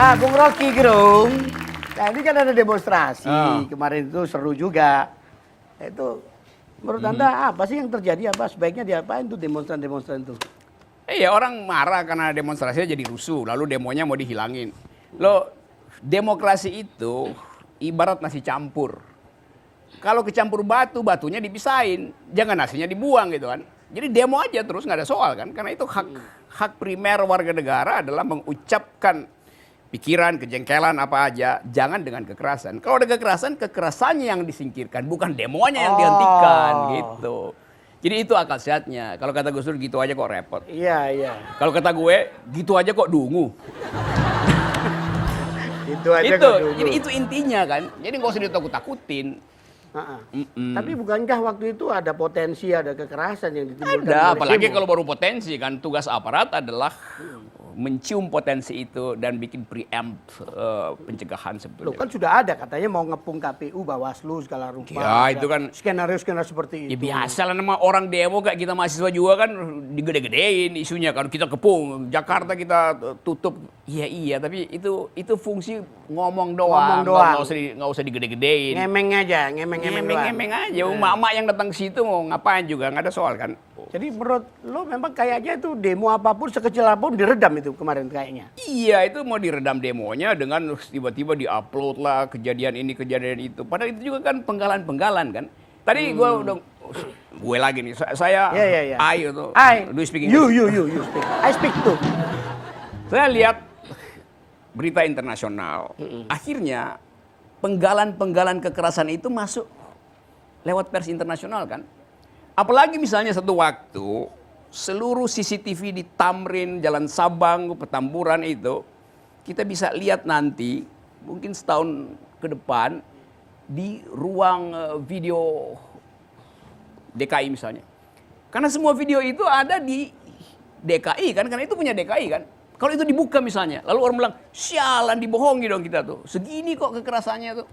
Bung Rocky Gerung. Nah ini kan ada demonstrasi kemarin itu seru juga. Itu menurut Anda apa sih yang terjadi? Apa sebaiknya diapain tuh demonstran-demonstran itu? Iya, orang marah karena demonstrasinya jadi rusuh, lalu demonya mau dihilangin. Loh, demokrasi itu ibarat nasi campur. Kalau kecampur batu, batunya dipisahin, jangan nasinya dibuang gitu kan. Jadi demo aja terus, nggak ada soal kan, karena itu hak primer warga negara adalah mengucapkan pikiran, kejengkelan apa aja, jangan dengan kekerasan. Kalau ada kekerasan, kekerasannya yang disingkirkan, bukan demonya yang dihentikan gitu. Jadi itu akal sehatnya. Kalau kata Gus Dur gitu aja kok repot. Iya, iya. Kalau kata gue gitu aja kok dungu. Itu aja Itu, kok dulu. jadi itu intinya kan. Jadi nggak usah ditakut-takutin. Tapi bukankah waktu itu ada potensi, ada kekerasan yang ditimbulkan Ada, oleh apalagi demo? kalau baru potensi kan. Tugas aparat adalah mencium potensi itu dan bikin preempt pencegahan Loh sebetulnya. kan sudah ada katanya mau ngepung KPU, Bawaslu segala rupa. Ya, Ada itu kan skenario-skenario seperti ya itu. biasa lah, nama orang demo kayak kita mahasiswa juga kan digede-gedein isunya kan, kita kepung Jakarta kita tutup. Iya tapi itu fungsi ngomong doang. Nggak usah digede-gedein. Ngemeng aja, ngemeng-ngemeng doang. Ngemeng aja. Emak-emak yang datang ke situ mau ngapain juga nggak ada soal kan. Jadi menurut lo memang kayaknya itu demo apapun sekecil apapun diredam itu kemarin kayaknya. Iya, itu mau diredam demonya dengan tiba-tiba diupload lah kejadian ini kejadian itu. Padahal itu juga kan penggalan-penggalan kan. Tadi gue lagi nih, saya Iya. I itu. Do you speak You English? speak. I speak too. Saya lihat berita internasional. Akhirnya penggalan-penggalan kekerasan itu masuk lewat pers internasional kan. Apalagi misalnya satu waktu seluruh CCTV di Tamrin, Jalan Sabang, Petamburan itu kita bisa lihat nanti mungkin setahun ke depan di ruang video DKI misalnya. Karena semua video itu ada di DKI kan, karena itu punya DKI kan. Kalau itu dibuka misalnya, lalu orang bilang, sialan dibohongi dong kita tuh. Segini kok kekerasannya tuh.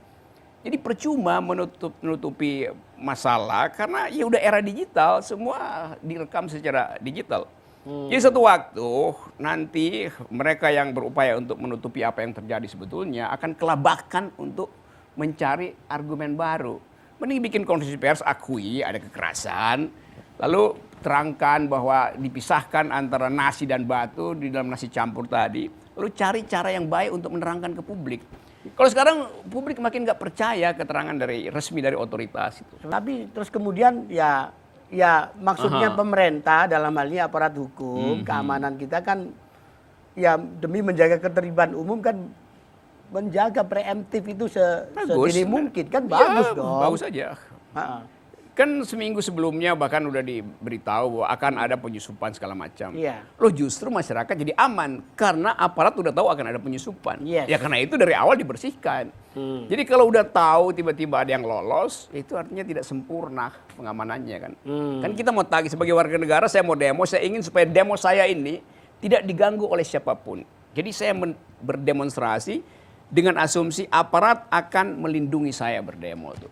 Jadi percuma menutupi masalah karena ya udah era digital, semua direkam secara digital. Jadi satu waktu nanti mereka yang berupaya untuk menutupi apa yang terjadi sebetulnya akan kelabakan untuk mencari argumen baru. Mending bikin konferensi pers, akui ada kekerasan, lalu terangkan bahwa dipisahkan antara nasi dan batu di dalam nasi campur tadi, lalu cari cara yang baik untuk menerangkan ke publik. Kalau sekarang publik makin nggak percaya keterangan dari resmi dari otoritas itu. Tapi terus kemudian ya maksudnya pemerintah dalam hal ini aparat hukum, keamanan kita kan ya demi menjaga ketertiban umum kan menjaga preemptif itu sedini mungkin kan bagus dong. Bagus aja. Kan seminggu sebelumnya bahkan udah diberitahu bahwa akan ada penyusupan segala macam. Iya. Loh justru masyarakat jadi aman karena aparat udah tahu akan ada penyusupan. Yes. Ya karena itu dari awal dibersihkan. Jadi kalau udah tahu tiba-tiba ada yang lolos, itu artinya tidak sempurna pengamanannya kan. Kan kita mau tagih sebagai warga negara, saya mau demo, saya ingin supaya demo saya ini tidak diganggu oleh siapapun. Jadi saya berdemonstrasi dengan asumsi aparat akan melindungi saya berdemo tuh.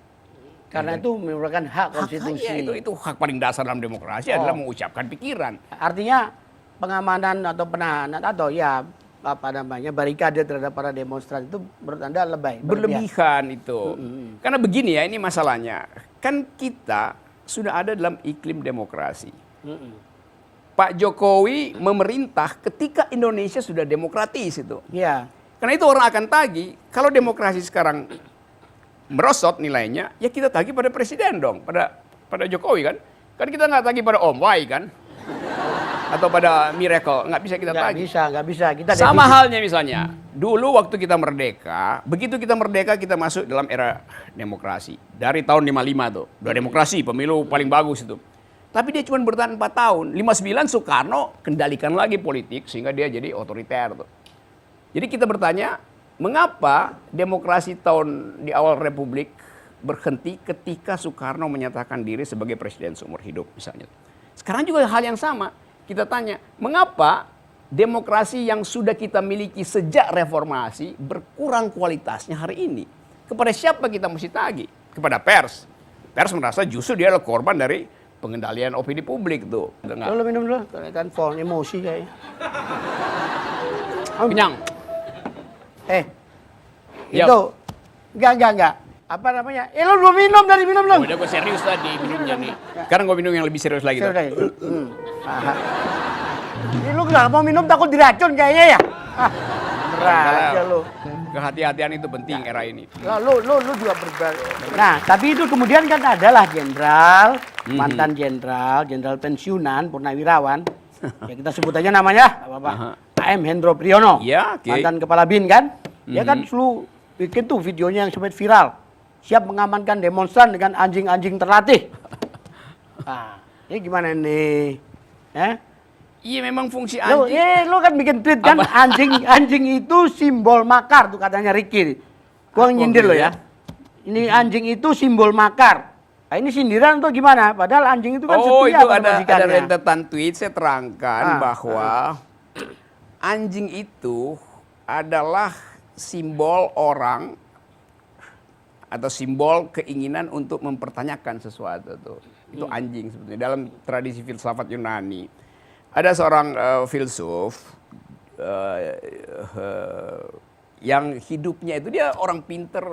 Karena itu merupakan hak konstitusi. Itu hak paling dasar dalam demokrasi adalah mengucapkan pikiran. Artinya pengamanan atau penahanan atau ya apa namanya barikade terhadap para demonstran itu menurut Anda lebay? Berlebihan itu. Karena begini ya, ini masalahnya. Kan kita sudah ada dalam iklim demokrasi. Pak Jokowi memerintah ketika Indonesia sudah demokratis itu. Iya. Karena itu orang akan tagih, kalau demokrasi sekarang merosot nilainya, ya kita tagih pada presiden dong, pada Jokowi kan. Kan kita nggak tagih pada Om Wai kan, atau pada Miracle, nggak bisa kita tagih. Nggak bisa. Kita Sama halnya misalnya, dulu waktu kita merdeka, begitu kita merdeka kita masuk dalam era demokrasi. Dari tahun 55 tuh, udah demokrasi, pemilu paling bagus itu. Tapi dia cuma bertahan 4 tahun, 59 Soekarno kendalikan lagi politik sehingga dia jadi otoriter tuh. Jadi kita bertanya, mengapa demokrasi di awal Republik berhenti ketika Soekarno menyatakan diri sebagai presiden seumur hidup misalnya. Sekarang juga hal yang sama. Kita tanya, mengapa demokrasi yang sudah kita miliki sejak reformasi berkurang kualitasnya hari ini? Kepada siapa kita mesti tagih? Kepada pers. Pers merasa justru dia adalah korban dari pengendalian opini publik tuh. Lo minum dulu, kan emosi kayaknya. Kenyang. Yap. Itu enggak. Apa namanya? Lu belum minum dari minum Oh, belum? udah gue serius tadi minumnya nih. Sekarang gue minum yang lebih serius lagi. Sudah. Aha. Ini lu nggak mau minum takut diracun kayaknya ya? Berat aja lu. Kehati-hatian itu penting era ini. Nah, lu juga berbalik. Nah, tapi itu kemudian kan adalah jenderal, mantan jenderal pensiunan, purnawirawan. Ya kita sebut aja namanya, apa-apa. AM Hendro Priyono. Ya, oke. Mantan kepala BIN kan? Dia kan selalu bikin tuh videonya yang sempat viral. Siap mengamankan demonstran dengan anjing-anjing terlatih. Nah, ini gimana nih? Iya memang fungsi Lu kan bikin tweet kan, anjing itu simbol makar tuh katanya Ricky. Gua nyindir lo ya. Ini anjing itu simbol makar. Nah, ini sindiran tuh gimana? Padahal anjing itu kan setia itu pada ada majikannya. rentetan tweet saya terangkan bahwa anjing itu adalah simbol orang atau simbol keinginan untuk mempertanyakan sesuatu tuh. Itu anjing sebetulnya dalam tradisi filsafat Yunani. Ada seorang filsuf yang hidupnya itu dia orang pinter,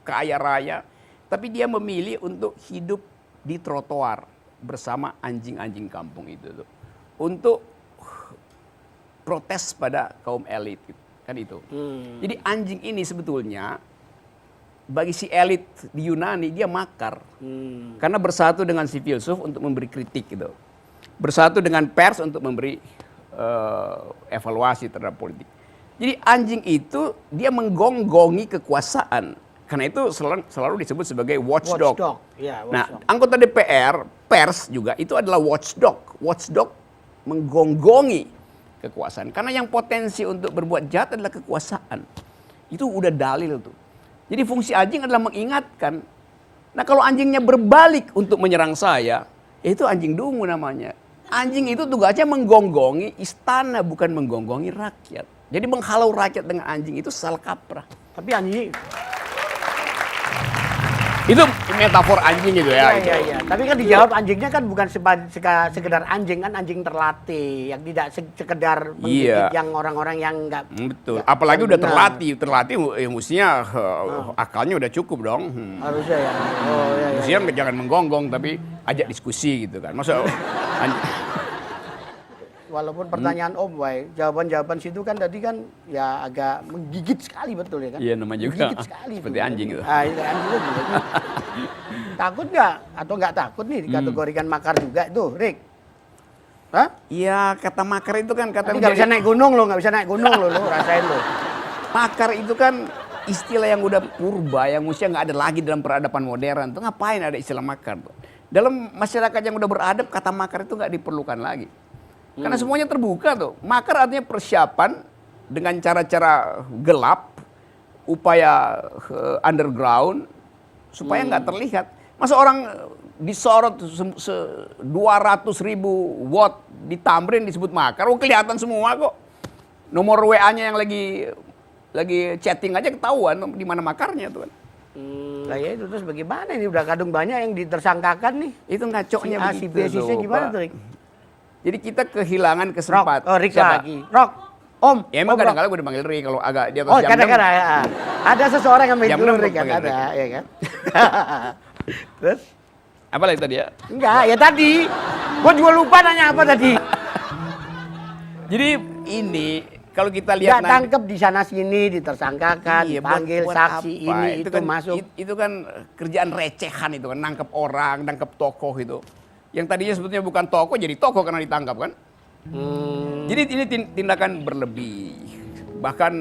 kaya raya, tapi dia memilih untuk hidup di trotoar bersama anjing-anjing kampung itu tuh, untuk protes pada kaum elit kan itu. Jadi anjing ini sebetulnya bagi si elit di Yunani dia makar, karena bersatu dengan si filsuf untuk memberi kritik gitu. Bersatu dengan pers untuk memberi evaluasi terhadap politik. Jadi anjing itu dia menggonggongi kekuasaan. Karena itu selalu disebut sebagai watchdog. Ya, Nah, anggota DPR, pers juga itu adalah watchdog. Watchdog menggonggongi kekuasaan. Karena yang potensi untuk berbuat jahat adalah kekuasaan. Itu udah dalil tuh. Jadi fungsi anjing adalah mengingatkan. Nah, kalau anjingnya berbalik untuk menyerang saya, itu anjing dungu namanya. Anjing itu tugasnya menggonggongi istana, bukan menggonggongi rakyat. Jadi menghalau rakyat dengan anjing itu salah kaprah. Tapi anjing itu metafor anjing itu ya. Iya. Tapi kan dijawab anjingnya kan bukan sekedar anjing, kan anjing terlatih yang tidak sekedar mendidik yang orang-orang yang enggak. Betul. Apalagi udah terlatih ya mestinya akalnya udah cukup dong. Harusnya ya. Oh iya. Mestinya jangan menggonggong tapi ajak diskusi gitu kan. Masa walaupun pertanyaan Om Wai, jawaban-jawaban situ kan tadi kan ya agak menggigit sekali betul ya kan? Iya namanya juga. Menggigit sekali. Seperti anjing itu. Itu anjing itu. Takut nggak? Atau nggak takut nih dikategorikan makar juga itu, Rick? Hah? Iya, kata makar itu kan kata nggak bisa naik gunung lo, nggak bisa naik gunung lo, rasain lo. Makar itu kan istilah yang udah purba, yang mestinya nggak ada lagi dalam peradaban modern. Tuh ngapain ada istilah makar tuh? Dalam masyarakat yang udah beradab, kata makar itu nggak diperlukan lagi. Karena semuanya terbuka tuh. Makar artinya persiapan dengan cara-cara gelap, upaya underground, supaya nggak terlihat. Masa orang disorot 200.000 watt di Tamrin disebut makar, kelihatan semua kok. Nomor WA-nya yang lagi chatting aja ketahuan di mana makarnya tuh kan. Lah ya itu terus bagaimana ini udah kadung banyak yang ditersangkakan nih. Itu ngacoknya si begitu. B, gimana tuh, Rick? Jadi kita kehilangan kesempatan. Oh, Rick lagi. Rock. Om. Ya emang kadang-kadang gue dipanggil Rick kalau agak di atas jam 6. Oh, kadang-kadang ada seseorang yang manggil Rick kan ada, ya kan? Terus? Apa lagi tadi ya? Enggak, ya tadi. Gue juga lupa nanya apa tadi. Jadi ini kalau kita lihat nanti tangkep di sana sini ditersangkakan, dipanggil saksi apa? Ini itu kan, masuk. Itu kan kerjaan recehan itu kan, nangkep orang, nangkep tokoh itu. Yang tadinya sebetulnya bukan tokoh jadi tokoh karena ditangkap kan. Jadi ini tindakan berlebih. Bahkan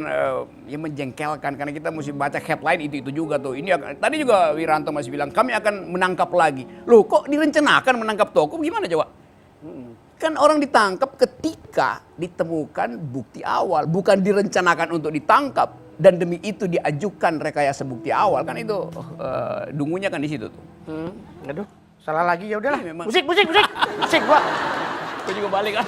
yang menjengkelkan karena kita mesti baca headline itu juga tuh. Ini tadi juga Wiranto masih bilang kami akan menangkap lagi. Loh kok direncanakan menangkap tokoh gimana coba? Kan orang ditangkap ketika ditemukan bukti awal, bukan direncanakan untuk ditangkap dan demi itu diajukan rekayasa bukti awal kan itu dungunya kan di situ tuh. Aduh, salah lagi ya udahlah. Musik gua. Gue juga balik kan.